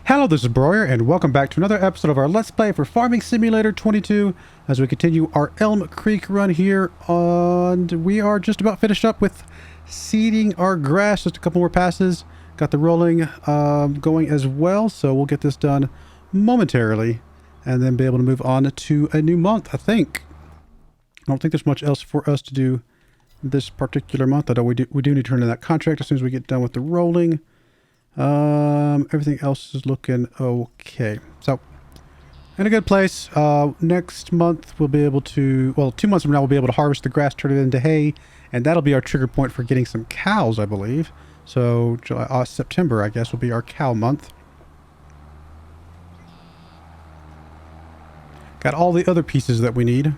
Hello, this is Broyar, and welcome back to another episode of our Let's Play for Farming Simulator 22 as we continue our Elmcreek run here, and we are just about finished up with seeding our grass. Just a couple more passes. Got the rolling going as well, so we'll get this done momentarily and then be able to move on to a new month, I think. I don't think there's much else for us to do this particular month, although we do need to turn in that contract as soon as we get done with the rolling. Everything else is looking okay. So, in a good place. Next month we'll be able to, well, 2 months from now we'll be able to harvest the grass, turn it into hay, and that'll be our trigger point for getting some cows, I believe. So, September, I guess, will be our cow month. Got all the other pieces that we need.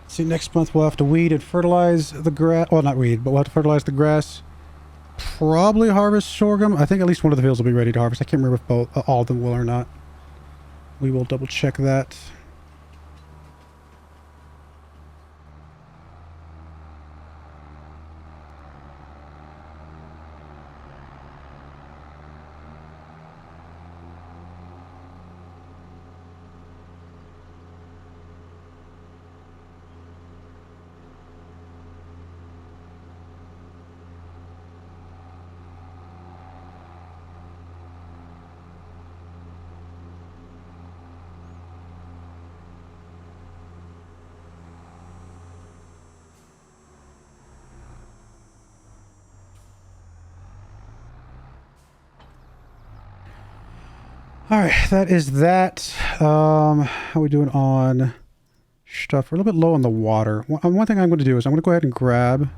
See, next month we'll have to weed and fertilize the grass. Well, not weed, but we'll have to fertilize the grass. Probably harvest sorghum. I think at least one of the fields will be ready to harvest. I can't remember if all of them will or not. We will double check that. Alright, that is that. How are we doing on stuff? We're a little bit low on the water. One thing I'm going to do is I'm going to go ahead and grab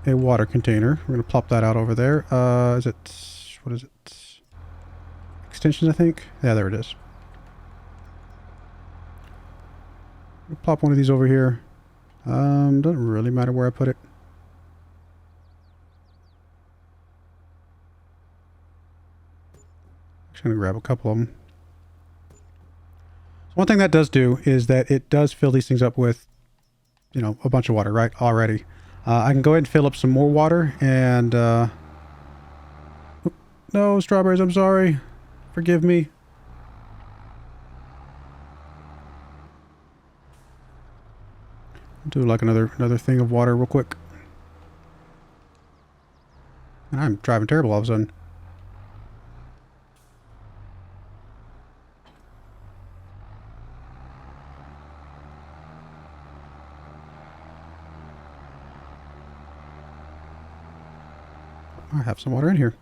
a water container. We're going to plop that out over there. What is it? Extensions, I think? Yeah, there it is. We'll plop one of these over here. Doesn't really matter where I put it. Going to grab a couple of them. One thing that does do is that it does fill these things up with, you know, a bunch of water, right? Already. I can go ahead and fill up some more water and, no, strawberries, I'm sorry. Forgive me. Do like another thing of water real quick. And I'm driving terrible all of a sudden. I have some water in here.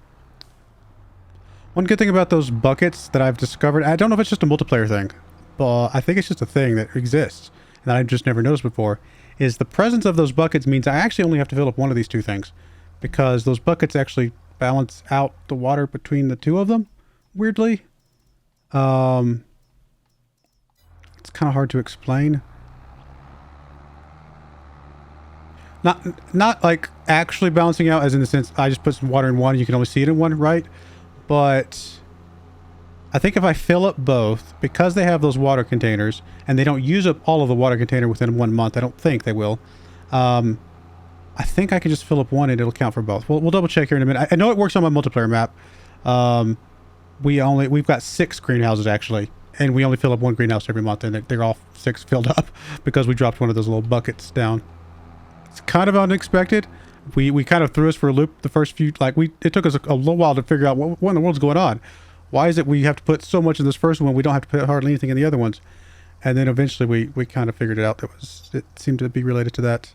One good thing about those buckets that I've discovered, I don't know if it's just a multiplayer thing, but I think it's just a thing that exists that I've just never noticed before, is the presence of those buckets means I actually only have to fill up one of these two things, because those buckets actually balance out the water between the two of them, weirdly. It's kind of hard to explain. Not like actually balancing out as in the sense I just put some water in one, you can only see it in one, right? But I think if I fill up both, because they have those water containers, and they don't use up all of the water container within 1 month, I don't think they will. I think I can just fill up one and it'll count for both. We'll double check here in a minute. I know it works on my multiplayer map. We've got 6 greenhouses actually. and we only fill up one greenhouse every month, and they're all 6 filled up because we dropped one of those little buckets down. It's kind of unexpected. We kind of threw us for a loop the first few, like it took us a little while to figure out what in the world's going on. Why is it we have to put so much in this first one, we don't have to put hardly anything in the other ones? And then eventually we kind of figured it out. It seemed to be related to that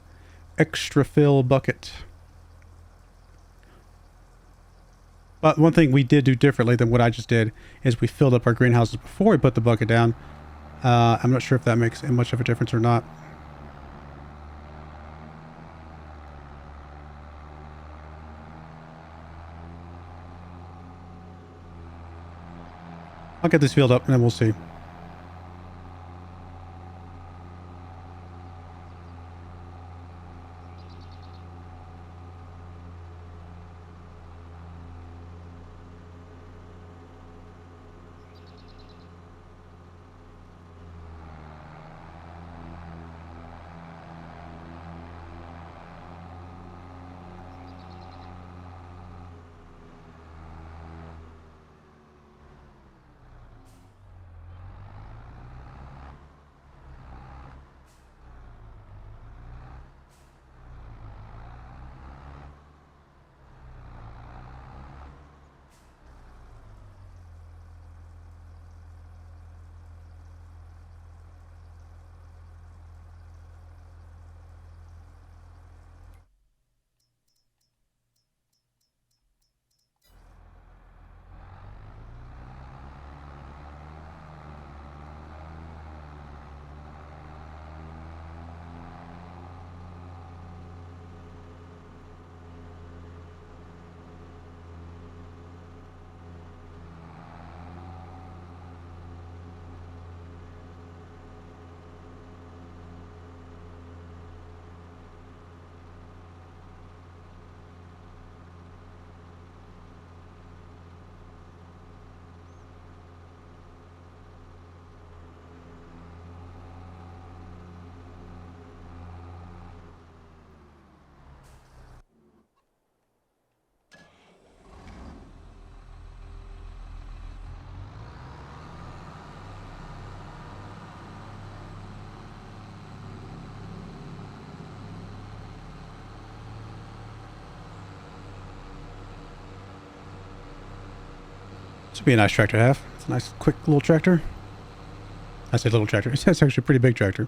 extra fill bucket. But one thing we did do differently than what I just did is we filled up our greenhouses before we put the bucket down. I'm not sure if that makes much of a difference or not. I'll get this filled up and then we'll see. This would be a nice tractor to have. It's a nice, quick little tractor. I say little tractor. It's actually a pretty big tractor.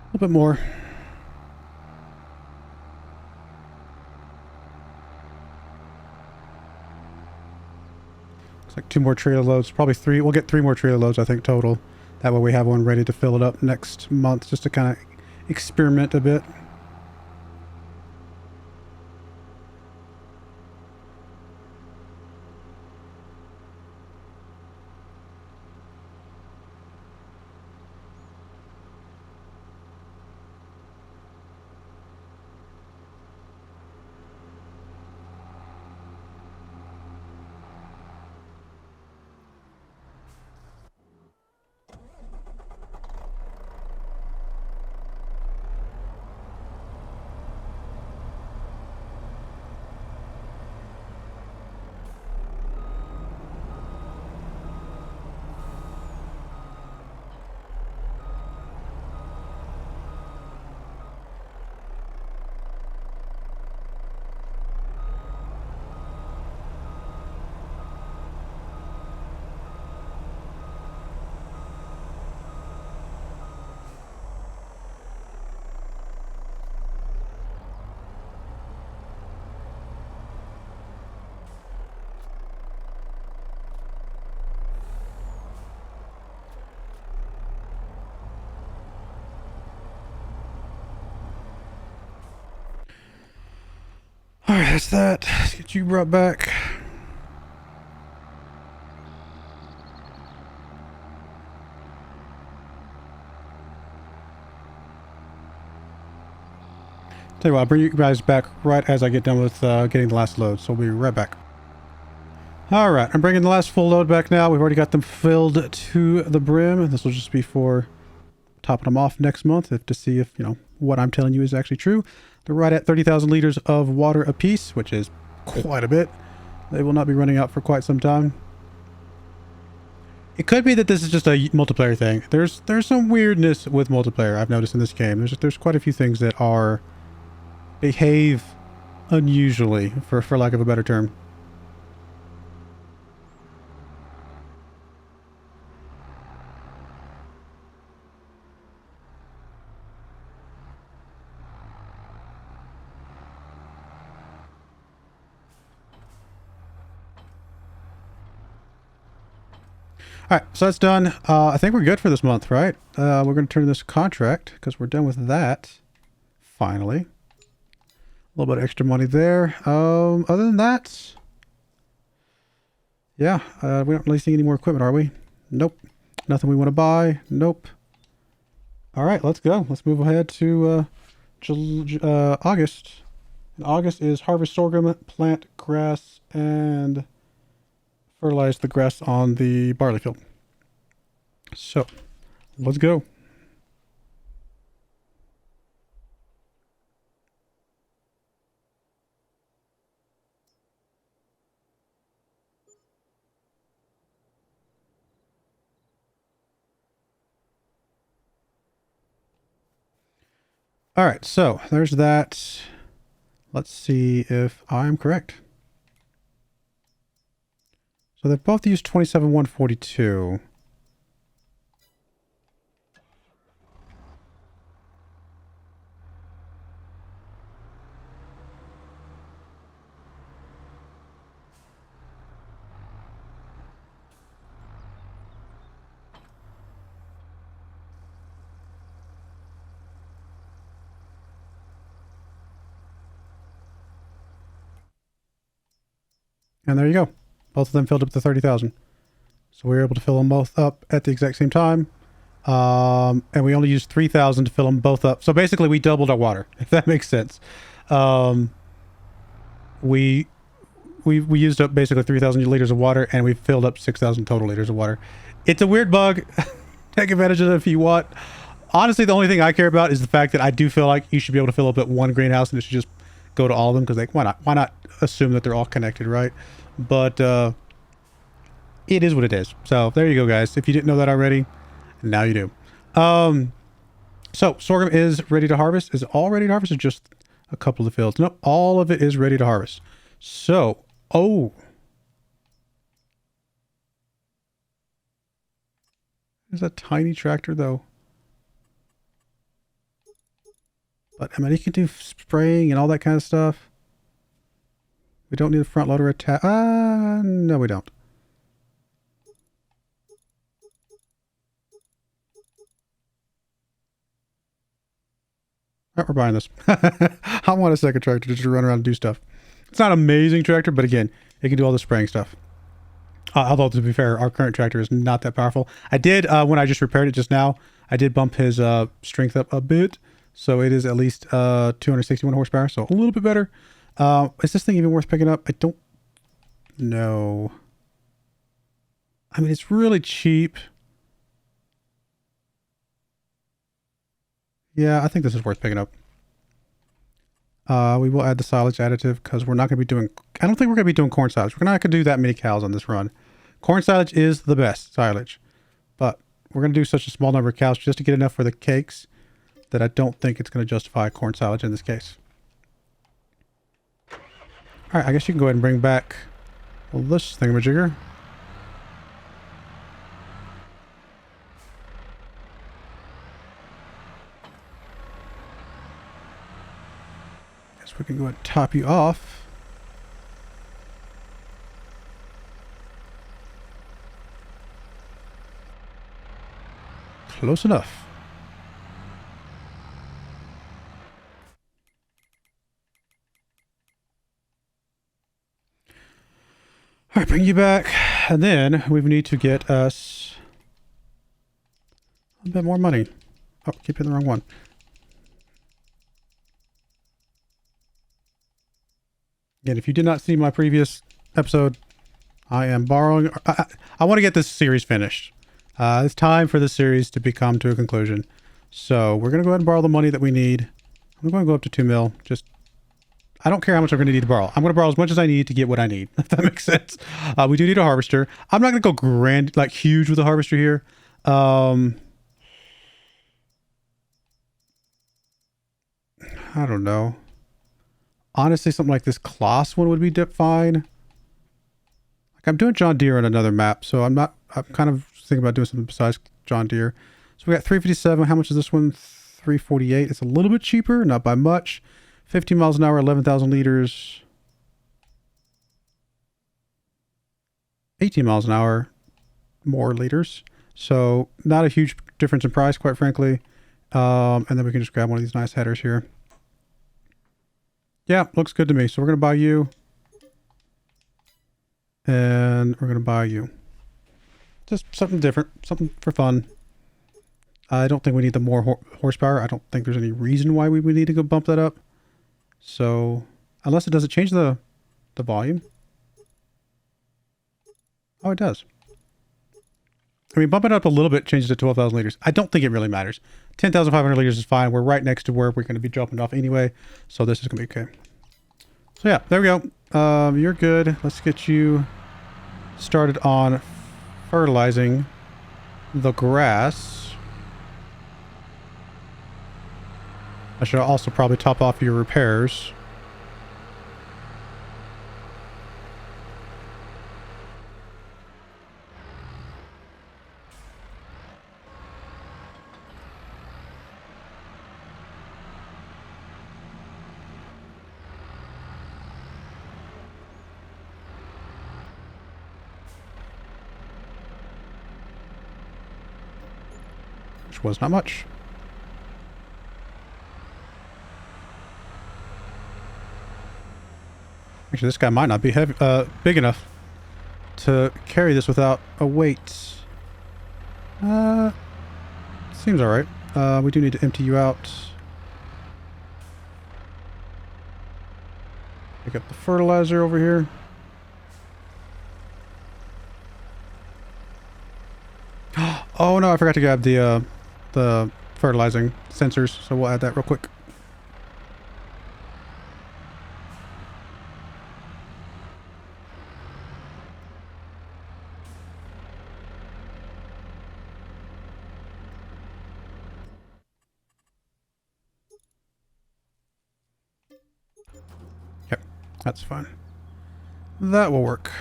A little bit more. Looks like 2 more trailer loads. Probably 3. We'll get 3 more trailer loads, I think, total. That way we have one ready to fill it up next month, just to kind of experiment a bit. that's that. Let's get you brought back. Tell you what, I'll bring you guys back right as I get done with getting the last load, so we'll be right back. Alright, I'm bringing the last full load back now. We've already got them filled to the brim. This will just be for topping them off next month to see if, you know, what I'm telling you is actually true. They're right at 30,000 liters of water apiece, which is quite a bit. They will not be running out for quite some time. It could be that this is just a multiplayer thing. There's some weirdness with multiplayer I've noticed in this game. There's quite a few things that behave unusually, for lack of a better term. Alright, so that's done. I think we're good for this month, right? We're going to turn this contract because we're done with that. Finally. A little bit of extra money there. Other than that, yeah, we aren't releasing any more equipment, are we? Nope. Nothing we want to buy. Nope. Alright, let's go. Let's move ahead to August. And August is harvest sorghum, plant grass, and fertilize the grass on the barley field. So, let's go. All right, so there's that. Let's see if I'm correct. So they've both used 27,142. And there you go. Both of them filled up to 30,000. So we were able to fill them both up at the exact same time. And we only used 3,000 to fill them both up. So basically we doubled our water, if that makes sense. We used up basically 3,000 liters of water, and we filled up 6,000 total liters of water. It's a weird bug. Take advantage of it if you want. Honestly, the only thing I care about is the fact that I do feel like you should be able to fill up at one greenhouse, and it should just go to all of them, because like, why not? Why not assume that they're all connected, right? But it is what it is. So there you go, guys. If you didn't know that already, now you do. So sorghum is ready to harvest. Is it all ready to harvest, or just a couple of the fields? No, all of it is ready to harvest. So, oh. There's a tiny tractor, though. But, I mean, you can do spraying and all that kind of stuff. We don't need a front loader attack. No, we don't. Alright, we're buying this. I want a second tractor just to run around and do stuff. It's not an amazing tractor, but again, it can do all the spraying stuff. Although, to be fair, our current tractor is not that powerful. I did, when I just repaired it just now, I did bump his strength up a bit. So it is at least 261 horsepower, so a little bit better. Is this thing even worth picking up? I don't know. I mean, it's really cheap. Yeah, I think this is worth picking up. We will add the silage additive because we're not going to be doing... I don't think we're going to be doing corn silage. We're not going to do that many cows on this run. Corn silage is the best silage. But we're going to do such a small number of cows just to get enough for the cakes that I don't think it's going to justify corn silage in this case. Alright, I guess you can go ahead and bring back this thingamajigger. Guess we can go ahead and top you off. Close enough. bring you back, and then we need to get us a bit more money. Oh, keep hitting the wrong one. Again, if you did not see my previous episode, I am borrowing. I want to get this series finished. It's time for this series to come to a conclusion. So we're going to go ahead and borrow the money that we need. I'm going to go up to 2 mil. Just, I don't care how much I'm going to need to borrow. I'm going to borrow as much as I need to get what I need, if that makes sense. We do need a harvester. I'm not going to go grand, like huge with the harvester here. I don't know. Honestly, something like this class one would be fine. Like I'm doing John Deere on another map, so I'm kind of thinking about doing something besides John Deere. So we got 357. How much is this one? 348. It's a little bit cheaper, not by much. 15 miles an hour, 11,000 liters. 18 miles an hour, more liters. So not a huge difference in price, quite frankly. And then we can just grab one of these nice headers here. Yeah, looks good to me. So we're going to buy you. And we're going to buy you. Just something different. Something for fun. I don't think we need the more horsepower. I don't think there's any reason why we would need to go bump that up. So, unless it doesn't change the volume. Oh, it does. I mean, bumping it up a little bit changes to 12,000 liters. I don't think it really matters. 10,500 liters is fine. We're right next to where we're going to be dropping off anyway. So this is going to be okay. So yeah, there we go. You're good. Let's get you started on fertilizing the grass. I should also probably top off your repairs. Which was not much. Actually, this guy might not be heavy, big enough to carry this without a weight. Seems alright. We do need to empty you out. Pick up the fertilizer over here. Oh no, I forgot to grab the fertilizing sensors, so we'll add that real quick. Yep, that's fine. That will work.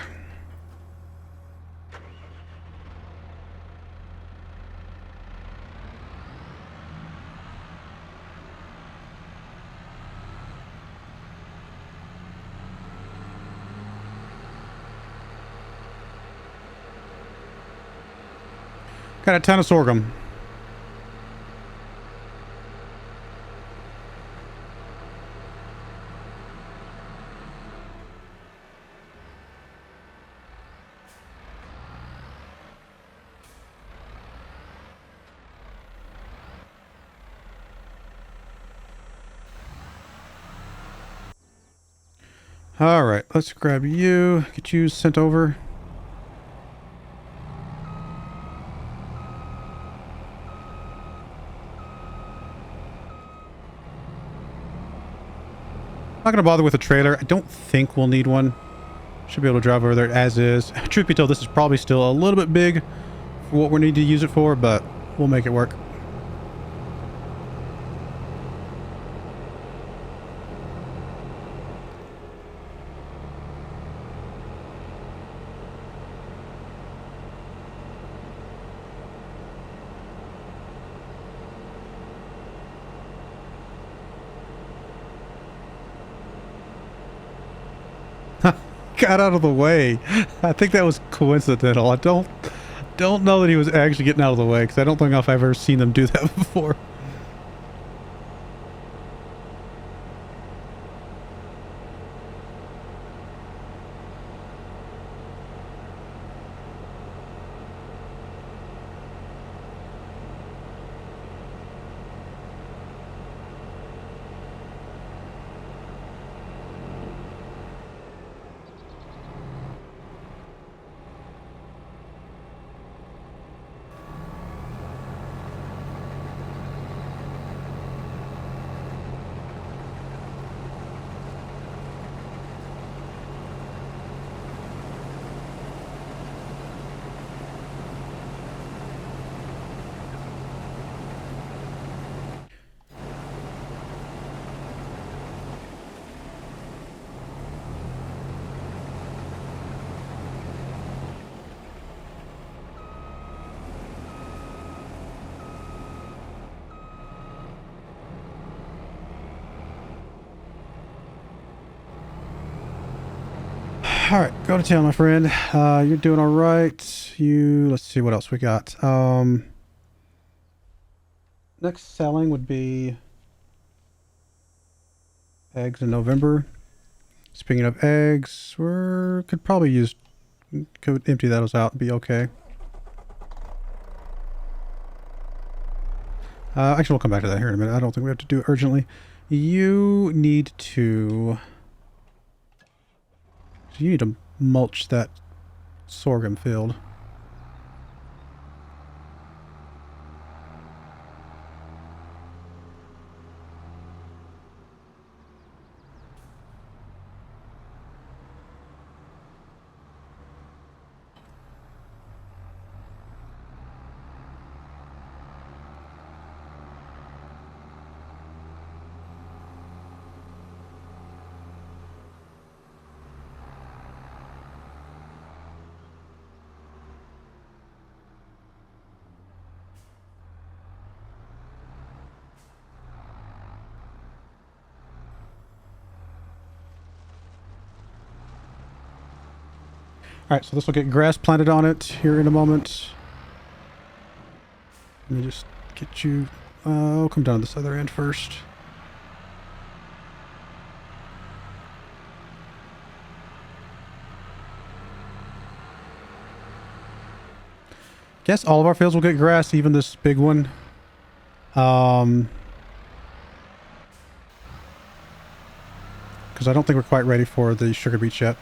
Got a ton of sorghum. All right, let's grab you, get you sent over. Not going to bother with a trailer. I don't think we'll need one. Should be able to drive over there as is. Truth be told, this is probably still a little bit big for what we need to use it for, but we'll make it work. Got out of the way. I think that was coincidental. I don't know that he was actually getting out of the way, because I don't think I've ever seen them do that before. All right, go to town, my friend. You're doing all right. Let's see what else we got. Next selling would be eggs in November. Speaking of eggs, could empty those out and be okay. Actually, we'll come back to that here in a minute. I don't think we have to do it urgently. You need to mulch that sorghum field. All right, so this will get grass planted on it here in a moment. Let me just get you... I'll come down this other end first. Guess all of our fields will get grass, even this big one. Because I don't think we're quite ready for the sugar beets yet.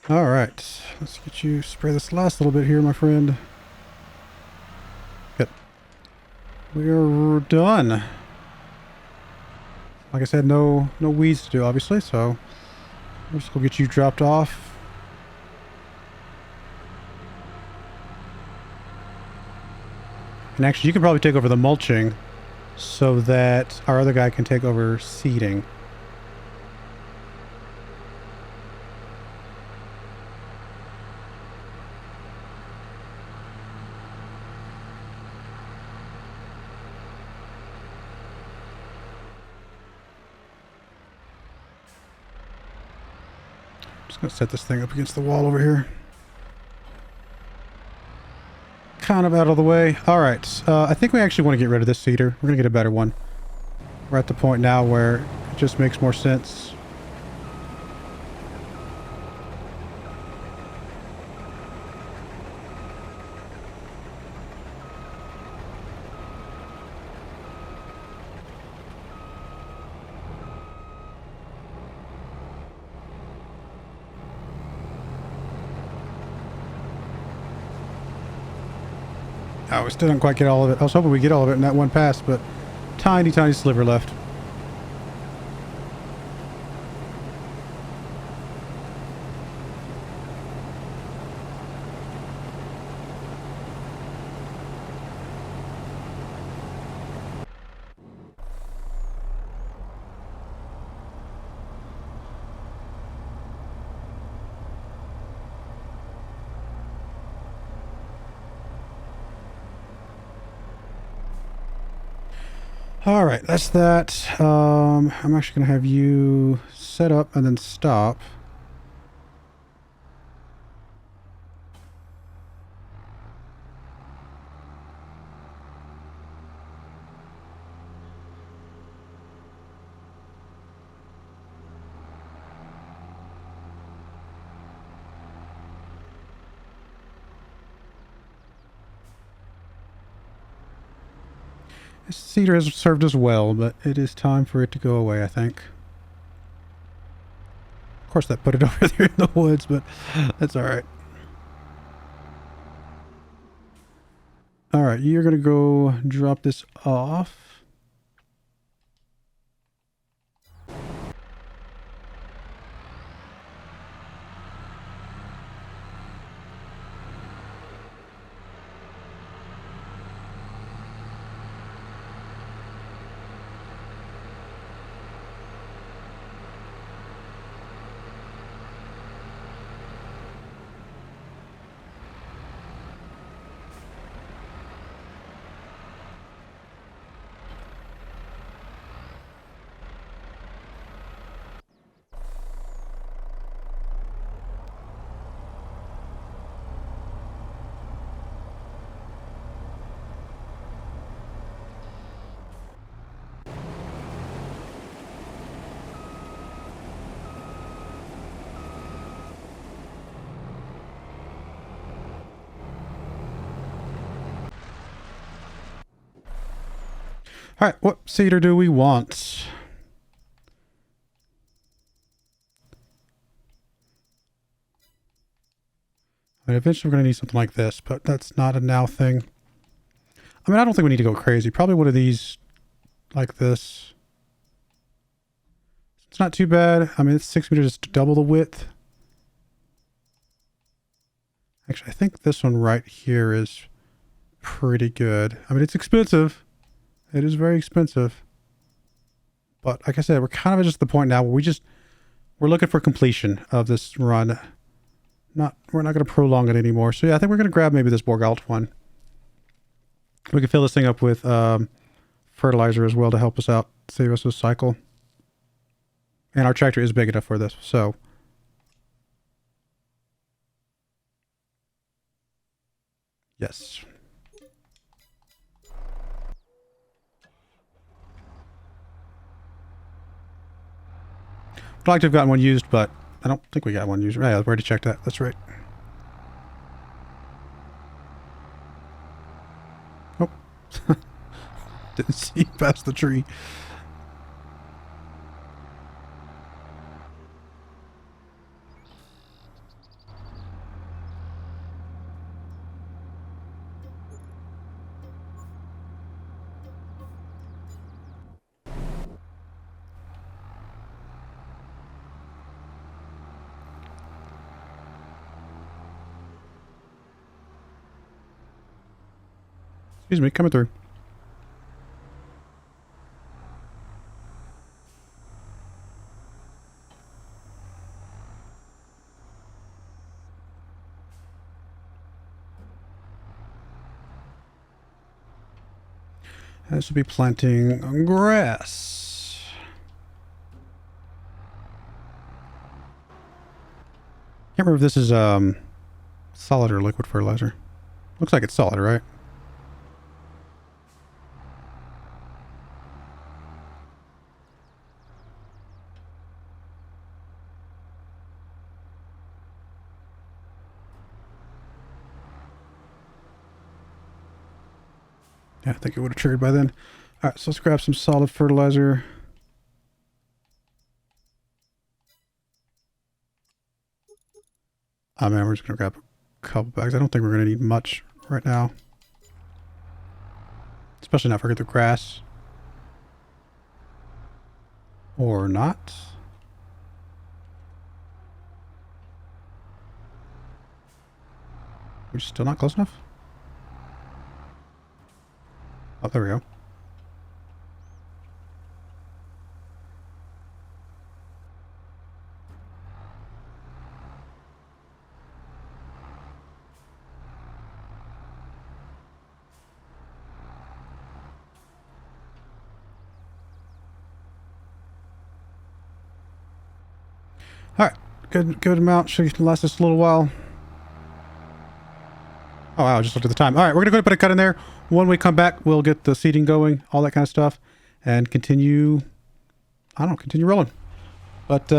All right, let's get you spray this last little bit here, my friend. Good. We are done. Like I said, no weeds to do, obviously, so we'll just go get you dropped off. And actually, you can probably take over the mulching so that our other guy can take over seeding. Just gonna set this thing up against the wall over here. Kind of out of the way. All right. I think we actually want to get rid of this seeder. We're gonna get a better one. We're at the point now where it just makes more sense. Oh, we still didn't quite get all of it. I was hoping we'd get all of it in that one pass, but tiny sliver left. All right, that's that. I'm actually going to have you set up and then stop. This cedar has served us well, but it is time for it to go away, I think. Of course, that put it over there in the woods, but that's alright. Alright, you're going to go drop this off. All right, what cedar do we want? I mean, eventually we're going to need something like this, but that's not a now thing. I mean, I don't think we need to go crazy. Probably one of these like this. It's not too bad. I mean, it's 6 meters, just double the width. Actually, I think this one right here is pretty good. I mean, it's expensive. It is very expensive. But like I said, we're kind of just at the point now where we're looking for completion of this run. We're not going to prolong it anymore. So yeah, I think we're going to grab maybe this Borgalt one. We can fill this thing up with fertilizer as well to help us out, save us a cycle. And our tractor is big enough for this, so. Yes. I'd like to have gotten one used, but I don't think we got one used. Yeah, I've already checked that. That's right. Oh. Didn't see past the tree. Excuse me, coming through. This will be planting grass. Can't remember if this is solid or liquid fertilizer. Looks like it's solid, right? Yeah, I think it would have triggered by then. All right, so let's grab some solid fertilizer. Oh man, we're just gonna grab a couple bags. I don't think we're gonna need much right now. Especially not for the grass. Or not. We're still not close enough? Oh, there we go. All right, good amount. Should last us a little while. Oh wow, I just looked at the time. All right, we're gonna go ahead and put a cut in there. When we come back, we'll get the seeding going, all that kind of stuff, and continue. I don't know, continue rolling. But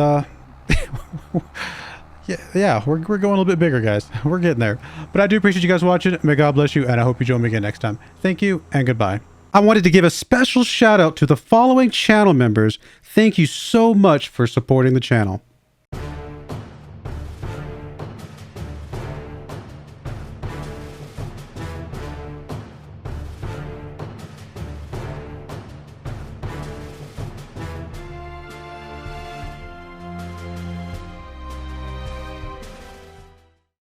yeah, we're going a little bit bigger, guys. We're getting there. But I do appreciate you guys watching. May God bless you, and I hope you join me again next time. Thank you, and goodbye. I wanted to give a special shout out to the following channel members. Thank you so much for supporting the channel.